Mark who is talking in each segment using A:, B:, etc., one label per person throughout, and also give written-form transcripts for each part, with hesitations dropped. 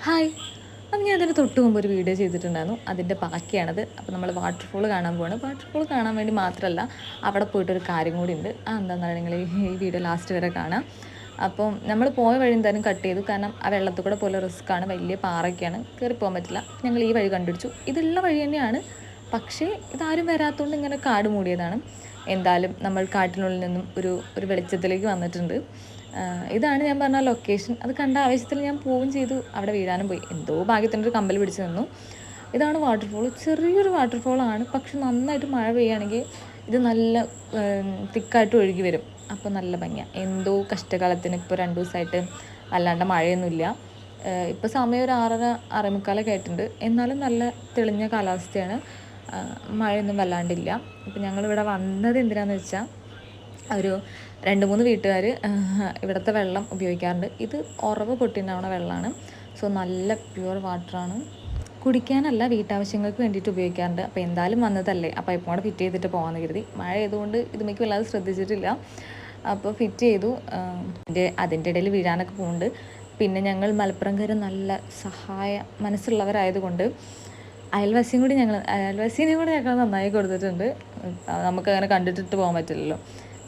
A: Hi. അപ്പം ഞാൻ അതിന് തൊട്ട് മുമ്പ് ഒരു വീഡിയോ ചെയ്തിട്ടുണ്ടായിരുന്നു. അതിൻ്റെ ബാക്കിയാണത്. അപ്പോൾ നമ്മൾ വാട്ടർഫോൾ കാണാൻ പോവാണ്. വാട്ടർഫോൾ കാണാൻ വേണ്ടി മാത്രമല്ല, അവിടെ പോയിട്ടൊരു കാര്യം കൂടി ഉണ്ട്. എന്താണെന്നാണ് നിങ്ങൾ ഈ വീഡിയോ ലാസ്റ്റ് വരെ കാണാം. അപ്പം നമ്മൾ പോയ വഴി എന്തായാലും കട്ട് ചെയ്തു. കാരണം ആ വെള്ളത്തിൽ കൂടെ പോലെ റിസ്ക്കാണ്, വലിയ പാറയൊക്കെയാണ്, കയറി പോകാൻ പറ്റില്ല. ഞങ്ങൾ ഈ വഴി കണ്ടുപിടിച്ചു. ഇതുള്ള വഴി തന്നെയാണ്, പക്ഷേ ഇതാരും വരാത്തതുകൊണ്ട് ഇങ്ങനെ കാട് മൂടിയതാണ്. എന്തായാലും നമ്മൾ കാട്ടിനുള്ളിൽ നിന്നും ഒരു വെളിച്ചത്തിലേക്ക് വന്നിട്ടുണ്ട്. ഇതാണ് ഞാൻ പറഞ്ഞ ലൊക്കേഷൻ. അത് കണ്ട ആവശ്യത്തിൽ ഞാൻ പോവുകയും ചെയ്തു. അവിടെ വീഴാനും പോയി. എന്തോ ഭാഗ്യത്തിനൊരു കമ്പൽ പിടിച്ച് നിന്നു. ഇതാണ് വാട്ടർഫോൾ. ചെറിയൊരു വാട്ടർഫോളാണ്, പക്ഷെ നന്നായിട്ട് മഴ പെയ്യുകയാണെങ്കിൽ ഇത് നല്ല തിക്കായിട്ട് ഒഴുകി വരും. അപ്പോൾ നല്ല ഭംഗിയാണ്. എന്തോ കഷ്ടകാലത്തിന് ഇപ്പോൾ 2 ദിവസമായിട്ട് അല്ലാണ്ട് മഴയൊന്നുമില്ല. ഇപ്പോൾ സമയം ഒരു 6:30 6:45 ആയിട്ടുണ്ട്. എന്നാലും നല്ല തെളിഞ്ഞ കാലാവസ്ഥയാണ്. മഴയൊന്നും വല്ലാണ്ടില്ല. അപ്പോൾ ഞങ്ങളിവിടെ വന്നത് എന്തിനാണെന്ന് വെച്ചാൽ, ഒരു 2-3 വീട്ടുകാർ ഇവിടുത്തെ വെള്ളം ഉപയോഗിക്കാറുണ്ട്. ഇത് ഉറവ് പൊട്ടിണ്ടാവുന്ന വെള്ളമാണ്. സോ നല്ല പ്യുവർ വാട്ടറാണ്. കുടിക്കാനല്ല, വീട്ടാവശ്യങ്ങൾക്ക് വേണ്ടിയിട്ട് ഉപയോഗിക്കാറുണ്ട്. അപ്പോൾ എന്തായാലും വന്നതല്ലേ, അപ്പോൾ ഇപ്പോൾ കൂടെ ഫിറ്റ് ചെയ്തിട്ട് പോകാമെന്ന് കരുതി. മഴ ആയതുകൊണ്ട് ഇതുമേക്ക് വല്ലാതെ ശ്രദ്ധിച്ചിട്ടില്ല. അപ്പോൾ ഫിറ്റ് ചെയ്തു. അതിൻ്റെ ഇടയിൽ വീഴാനൊക്കെ പോകുന്നുണ്ട്. പിന്നെ ഞങ്ങൾ മലപ്പുറംകാർ നല്ല സഹായ മനസ്സുള്ളവരായതുകൊണ്ട് അയൽവാസീനെയും കൂടി ഞങ്ങൾ നന്നായി കൊടുത്തിട്ടുണ്ട്. നമുക്കങ്ങനെ കണ്ടിട്ടിട്ട് പോകാൻ പറ്റില്ലല്ലോ.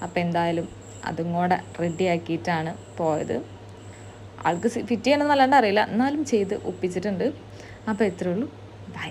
A: അപ്പോൾ എന്തായാലും അതും കൂടെ റെഡിയാക്കിയിട്ടാണ് പോയത്. ആൾക്ക് ഫിറ്റ് ചെയ്യണമെന്നല്ലാണ്ട് അറിയില്ല, എന്നാലും ചെയ്ത് ഒപ്പിച്ചിട്ടുണ്ട്. അപ്പോൾ ഇത്രയേ ഉള്ളൂ. ബൈ.